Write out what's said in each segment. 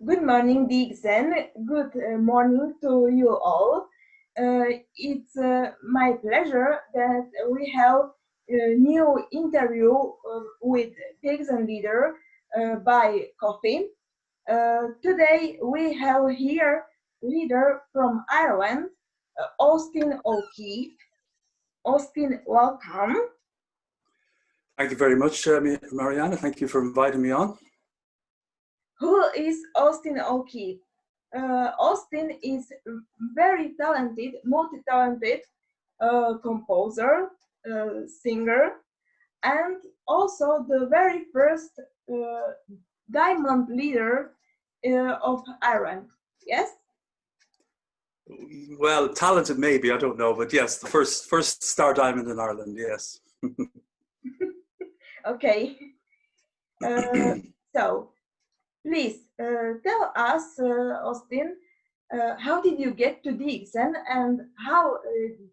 Good morning, DXN. Good morning to you all. It's my pleasure that we have a new interview with DXN leader by coffee. Today we have here leader from Ireland, Austin O'Keefe. Austin, welcome. Thank you very much, Marianna. Thank you for inviting me on. Who is Austin O'Keefe? Austin is very talented, multi-talented composer, singer, and also the very first diamond leader of Ireland. Yes? Well, talented maybe, I don't know, but yes, the first star diamond in Ireland, yes. Okay. So, please tell us, Austin, how did you get to DXN and how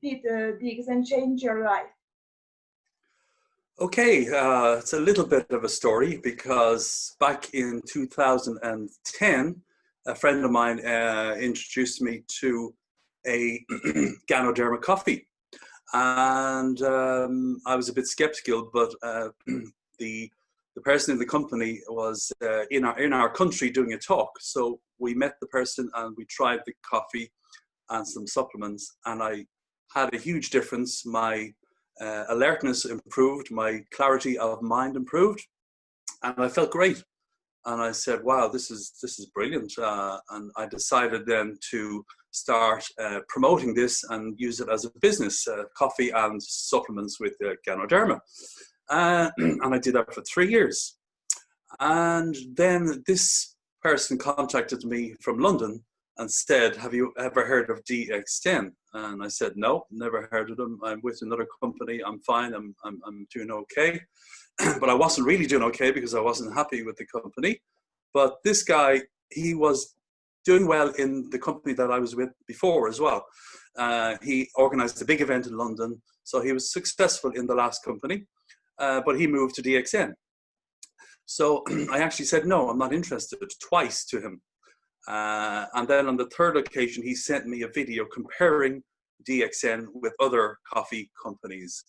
did DXN change your life? Okay, it's a little bit of a story because back in 2010, a friend of mine introduced me to a Ganoderma coffee. And I was a bit skeptical, but the person in the company was in our country doing a talk. So we met the person and we tried the coffee and some supplements, and I had a huge difference. My alertness improved, my clarity of mind improved, and I felt great. And I said, wow, this is brilliant. And I decided then to start promoting this and use it as a business, coffee and supplements with Ganoderma. And I did that for 3 years. And then this person contacted me from London and said, have you ever heard of DXN? And I said, no, never heard of them. I'm with another company. I'm fine. I'm doing okay. But I wasn't really doing okay because I wasn't happy with the company. But this guy, he was doing well in the company that I was with before as well. He organized a big event in London. So he was successful in the last company, but he moved to DXN. So I actually said, no, I'm not interested, twice to him. And then on the third occasion, he sent me a video comparing DXN with other coffee companies.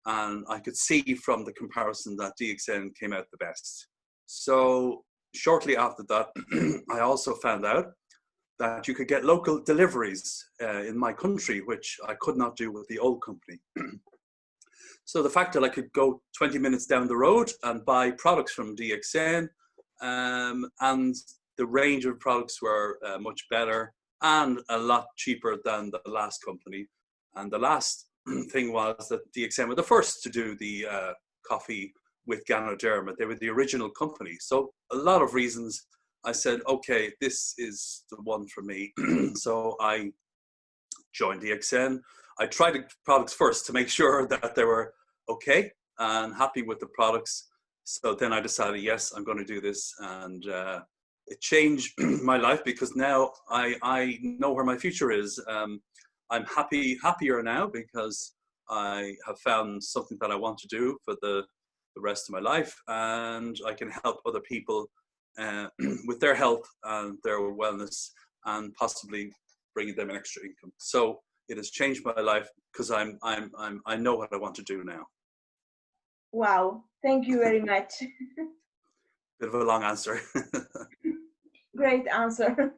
And I could see from the comparison that DXN came out the best. So shortly after that, I also found out that you could get local deliveries in my country, which I could not do with the old company. So the fact that I could go 20 minutes down the road and buy products from DXN, and the range of products were much better and a lot cheaper than the last company. And the last thing was that DXN were the first to do the coffee with Ganoderma. They were the original company. So a lot of reasons I said, okay, this is the one for me. So I joined DXN. I tried the products first to make sure that they were okay and happy with the products. So then I decided, yes, I'm going to do this. And it changed my life because now I know where my future is. I'm happier now because I have found something that I want to do for the rest of my life, and I can help other people with their health and their wellness, and possibly bringing them an extra income. So it has changed my life because I know what I want to do now. Wow, thank you very much. Bit of a long answer. Great answer.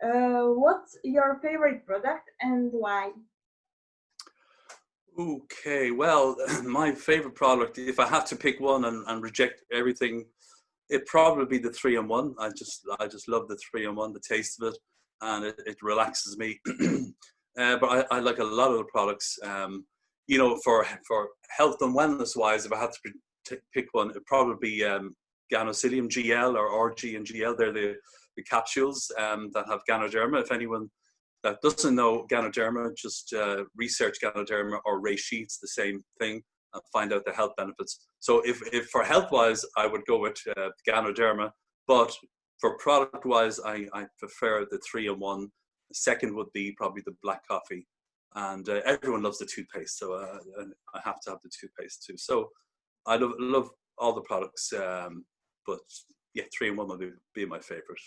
What's your favorite product and why? Okay, well, my favorite product, if I had to pick one and reject everything, it'd probably be the 3-in-1. I just love the 3-in-1, the taste of it, and it relaxes me. But I like a lot of the products. You know, for health and wellness wise, if I had to pick one, it'd probably be Ganocilium GL or RG and GL. They're the capsules that have Ganoderma. If anyone that doesn't know Ganoderma, just research Ganoderma or reishi, it's the same thing, and find out the health benefits. So if for health-wise, I would go with Ganoderma, but for product-wise, I prefer the 3-in-1. The second would be probably the black coffee. And everyone loves the toothpaste, so I have to have the toothpaste too. So I love all the products, but yeah, 3-in-1 will be my favorite.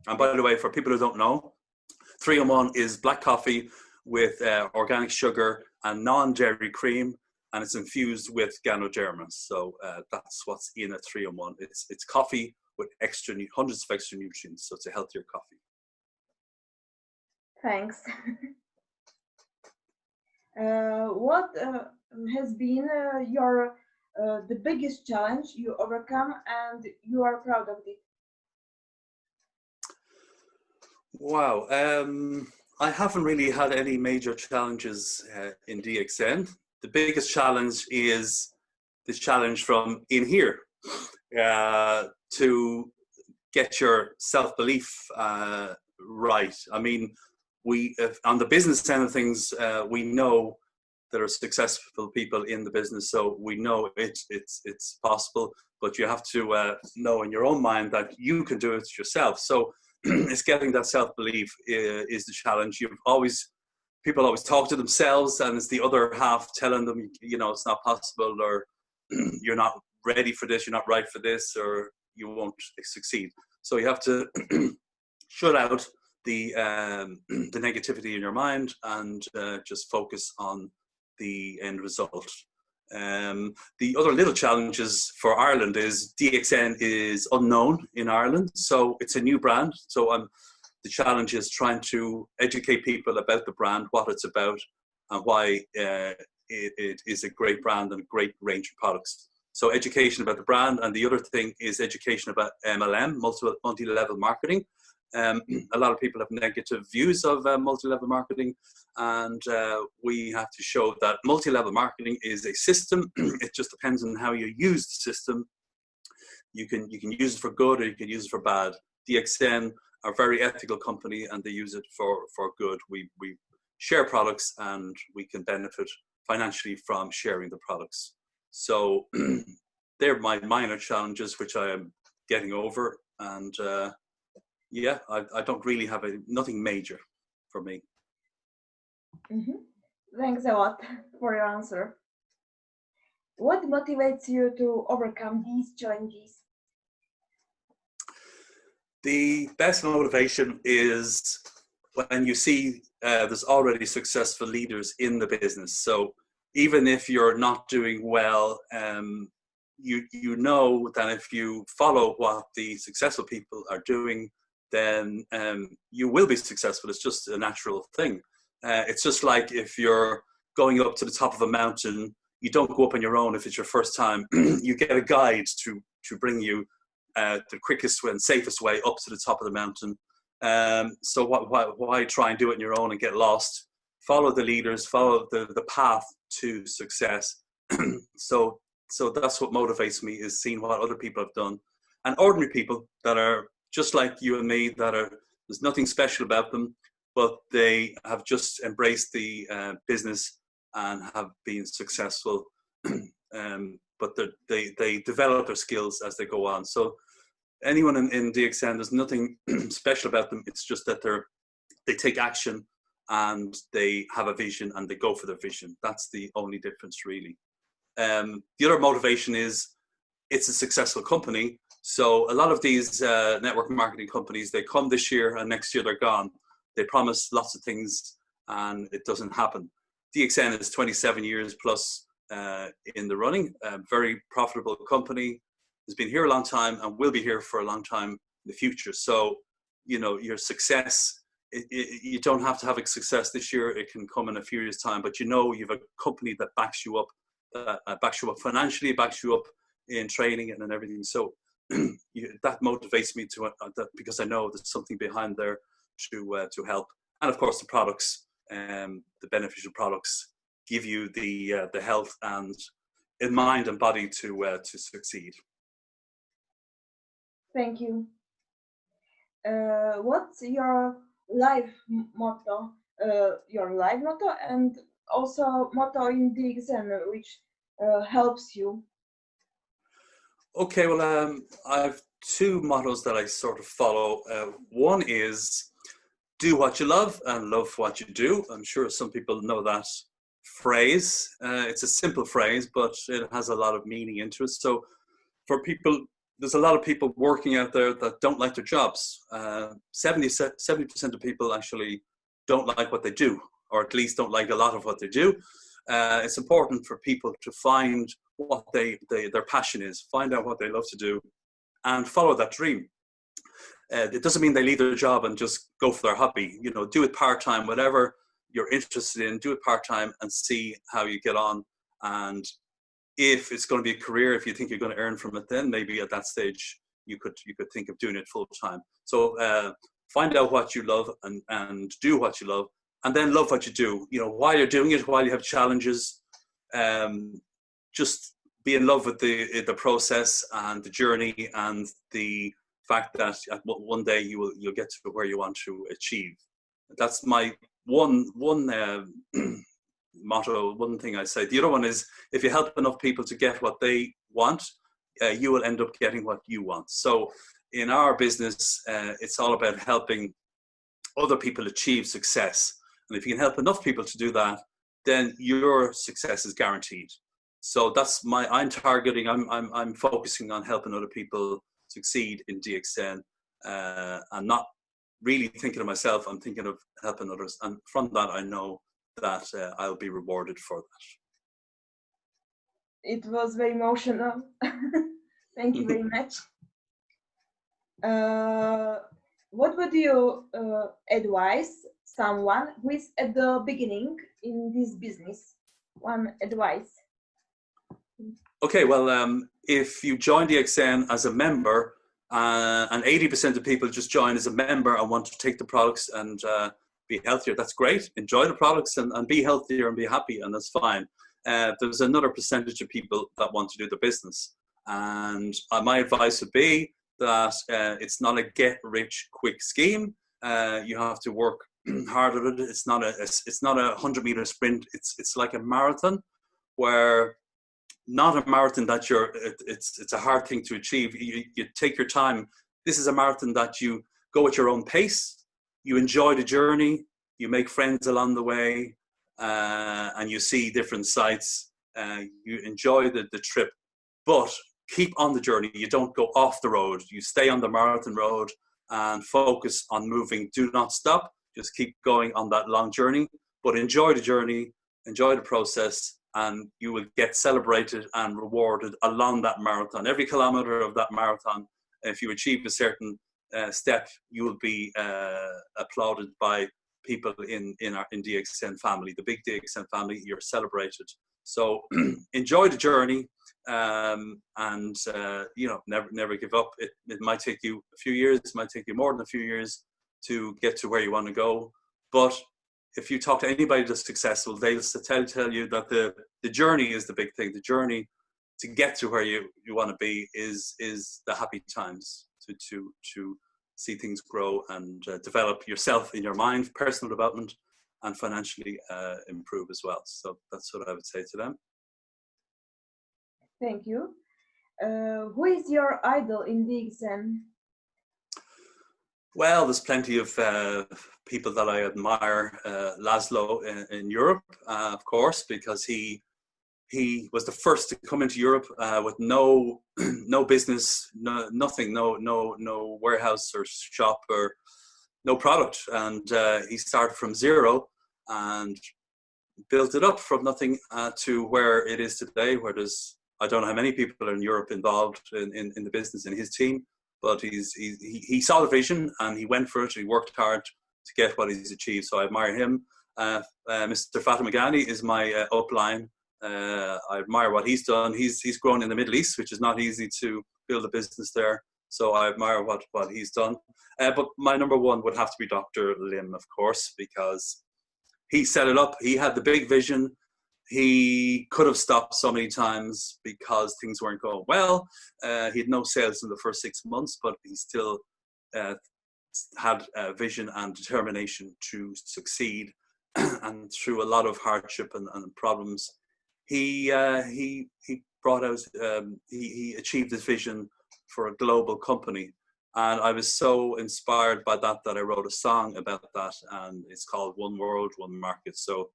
And by the way, for people who don't know, 3-in-1 is black coffee with organic sugar and non-dairy cream, and it's infused with Ganoderma. So that's what's in a 3-in-1. It's coffee with hundreds of extra nutrients, so it's a healthier coffee. Thanks. What has been your the biggest challenge you overcome and you are proud of it? Wow. I haven't really had any major challenges in DXN. The biggest challenge is the challenge from in here to get your self-belief right. I mean, on the business end of things, we know there are successful people in the business, so we know it's possible, but you have to know in your own mind that you can do it yourself. So it's getting that self-belief is the challenge. People always talk to themselves, and it's the other half telling them, it's not possible, or you're not ready for this, you're not right for this, or you won't succeed. So you have to shut out the negativity in your mind and just focus on the end result. The other little challenges for Ireland is DXN is unknown in Ireland, so it's a new brand. So the challenge is trying to educate people about the brand, what it's about, and why it is a great brand and a great range of products. So education about the brand, and the other thing is education about MLM, multi-level marketing. A lot of people have negative views of multi-level marketing, and we have to show that multi-level marketing is a system. It just depends on how you use the system. You can use it for good, or you can use it for bad. DXN are a very ethical company, and they use it for good. We share products, and we can benefit financially from sharing the products. So they're my minor challenges, which I am getting over, and yeah, I don't really have nothing major for me. Mm-hmm. Thanks a lot for your answer. What motivates you to overcome these challenges? The best motivation is when you see there's already successful leaders in the business. So even if you're not doing well, you know that if you follow what the successful people are doing, then you will be successful. It's just a natural thing. It's just like if you're going up to the top of a mountain, you don't go up on your own if it's your first time. You get a guide to bring you the quickest and safest way up to the top of the mountain. So why try and do it on your own and get lost? Follow the leaders, follow the path to success. So that's what motivates me, is seeing what other people have done. And ordinary people that are just like you and me, there's nothing special about them, but they have just embraced the business and have been successful. But they develop their skills as they go on. So anyone in DXN, there's nothing special about them. It's just that they take action, and they have a vision, and they go for their vision. That's the only difference, really. The other motivation is it's a successful company. So a lot of these network marketing companies, they come this year and next year they're gone. They promise lots of things and it doesn't happen. DXN is 27 years plus in the running, a very profitable company, has been here a long time and will be here for a long time in the future. So, your success, you don't have to have a success this year. It can come in a few years' time, but you have a company that backs you up financially, backs you up in training and everything. So that motivates me to because I know there's something behind there to help. And of course, the products, the beneficial products, give you the health and in mind and body to succeed. Thank you. What's your life motto? Your life motto, and also motto in DXN, which helps you. Okay, well, I have two mottos that I sort of follow. One is do what you love and love what you do. I'm sure some people know that phrase. It's a simple phrase, but it has a lot of meaning into it. So for people there's a lot of people working out there that don't like their jobs. 70% of people actually don't like what they do, or at least don't like a lot of what they do. It's important for people to find what their passion is, find out what they love to do, and follow that dream. It doesn't mean they leave their job and just go for their hobby. You know, do it part-time, whatever you're interested in, do it part-time and see how you get on. And if it's going to be a career, if you think you're going to earn from it, then maybe at that stage you could think of doing it full-time. So find out what you love and do what you love, and then love what you do. You know, while you're doing it, while you have challenges, just be in love with the process and the journey and the fact that one day you'll get to where you want to achieve. That's my one motto, one thing I say. The other one is, if you help enough people to get what they want, you will end up getting what you want. So in our business, it's all about helping other people achieve success. And if you can help enough people to do that, then your success is guaranteed. So that's I'm targeting, I'm focusing on helping other people succeed in DXN. I'm not really thinking of myself, I'm thinking of helping others. And from that, I know that I'll be rewarded for that. It was very emotional. Thank you very much. What would you advise someone who is at the beginning in this business? One advice. Okay, well, if you join DXN as a member, and 80% of people just join as a member and want to take the products and be healthier, that's great. Enjoy the products and be healthier and be happy, and that's fine. There's another percentage of people that want to do the business. And my advice would be that it's not a get-rich-quick scheme. You have to work hard at it. It's not a 100-meter sprint. It's like a marathon, where not a marathon that it's a hard thing to achieve. You take your time. This is a marathon that you go at your own pace. You enjoy the journey. You make friends along the way, and you see different sights. You enjoy the trip, but keep on the journey. You don't go off the road. You stay on the marathon road and focus on moving. Do not stop. Just keep going on that long journey, but enjoy the journey, enjoy the process, and you will get celebrated and rewarded along that marathon. Every kilometer of that marathon, if you achieve a certain step, you will be applauded by people in DXN family, the big DXN family. You're celebrated. So enjoy the journey, and you know, never give up. It might take you a few years, it might take you more than a few years to get to where you want to go, but if you talk to anybody that's successful, they'll tell you that the journey is the big thing. The journey to get to where you want to be is the happy times, to see things grow and develop yourself in your mind, personal development, and financially improve as well. So that's what I would say to them. Thank you. Who is your idol in DXN? Well, there's plenty of people that I admire. Laszlo in Europe, of course, because he was the first to come into Europe with no business, nothing, no warehouse or shop or no product, and he started from zero and built it up from nothing to where it is today. Where I don't know how many people in Europe involved in the business in his team. But he saw the vision and he went for it. He worked hard to get what he's achieved. So I admire him. Mr. Fatamagani is my upline. I admire what he's done. He's grown in the Middle East, which is not easy to build a business there. So I admire what he's done. But my number one would have to be Dr. Lim, of course, because he set it up. He had the big vision. He could have stopped so many times because things weren't going well. He had no sales in the first 6 months, but he still had a vision and determination to succeed. And through a lot of hardship and problems, he brought out, he achieved his vision for a global company. And I was so inspired by that I wrote a song about that, and it's called One World, One Market. So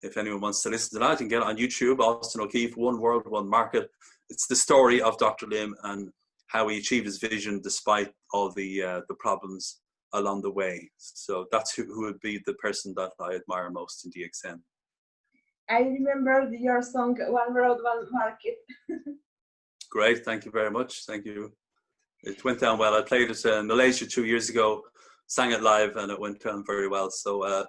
if anyone wants to listen to that, you can get it on YouTube, Austin O'Keefe, One World, One Market. It's the story of Dr. Lim and how he achieved his vision despite all the problems along the way. So that's who would be the person that I admire most in DXN. I remember your song "One Road, One Market." Great, thank you very much. Thank you. It went down well. I played it in Malaysia 2 years ago, sang it live, and it went down very well. So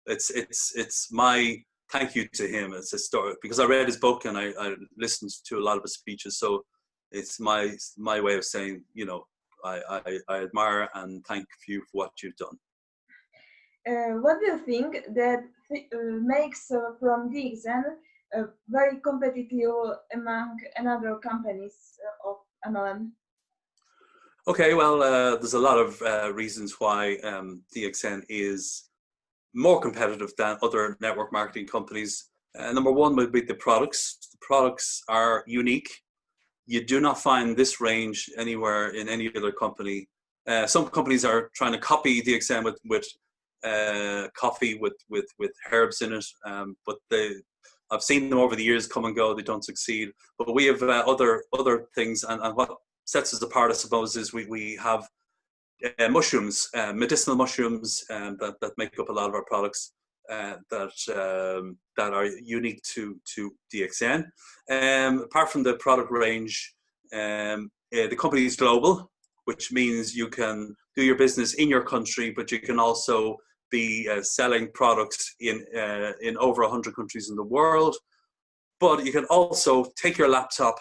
it's my thank you to him. It's a story because I read his book and I listened to a lot of his speeches. So it's my way of saying, you know, I admire and thank you for what you've done. What do you think that makes from DXN very competitive among another companies of MLM? Okay, well, there's a lot of reasons why DXN is more competitive than other network marketing companies. Number one would be the products. The products are unique. You do not find this range anywhere in any other company. Some companies are trying to copy DXN with coffee with herbs in it, but I've seen them over the years come and go. They don't succeed. But we have other things, and what sets us apart, I suppose, is we have mushrooms, medicinal mushrooms that make up a lot of our products that are unique to DXN. Apart from the product range, the company is global, which means you can do your business in your country, but you can also be selling products in over 100 countries in the world. But you can also take your laptop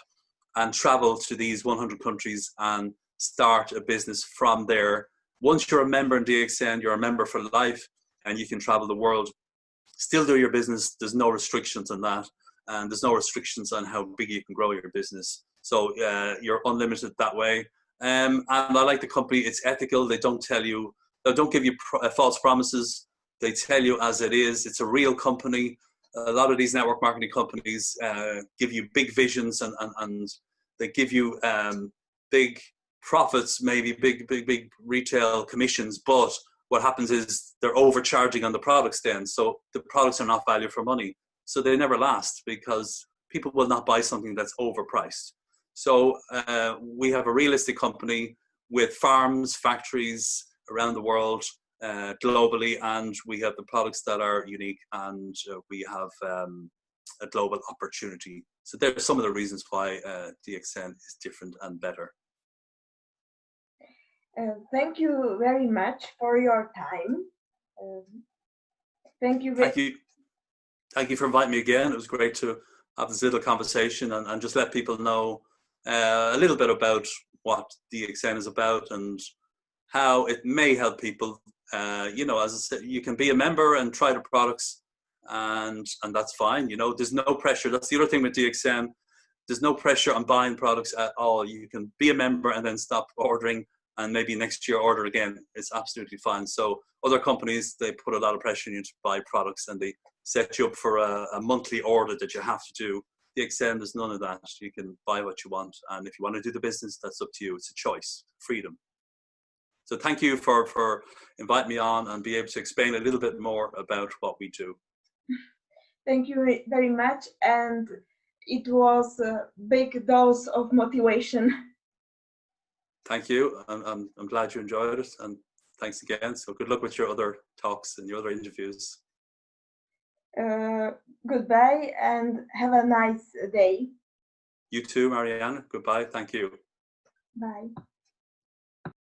and travel to these 100 countries and start a business from there. Once you're a member in DXN, you're a member for life, and you can travel the world, still do your business. There's no restrictions on that, and there's no restrictions on how big you can grow your business. So you're unlimited that way. And I like the company. It's ethical. They don't give you false promises. They tell you as it is. It's a real company. A lot of these network marketing companies give you big visions and they give you big profits, maybe big retail commissions. But what happens is they're overcharging on the products then. So the products are not value for money. So they never last because people will not buy something that's overpriced. So we have a realistic company with farms, factories around the world, globally, and we have the products that are unique, and we have a global opportunity. So there are some of the reasons why DXN is different and better. Thank you very much for your time. Thank you. Thank you for inviting me again. It was great to have this little conversation and just let people know a little bit about what DXN is about and how it may help people. You know, as I said, you can be a member and try the products, and that's fine. You know, there's no pressure. That's the other thing with DXN. There's no pressure on buying products at all. You can be a member and then stop ordering, and maybe next year order again. It's absolutely fine. So other companies, they put a lot of pressure on you to buy products, and they set you up for a monthly order that you have to do. DXN, there's none of that. You can buy what you want, and if you want to do the business, that's up to you. It's a choice, freedom. So thank you for inviting me on and be able to explain a little bit more about what we do. Thank you very much, and it was a big dose of motivation. Thank you. I'm glad you enjoyed it, and thanks again. So good luck with your other talks and your other interviews. Goodbye and have a nice day. You too, Marianne. Goodbye. Thank you. Bye.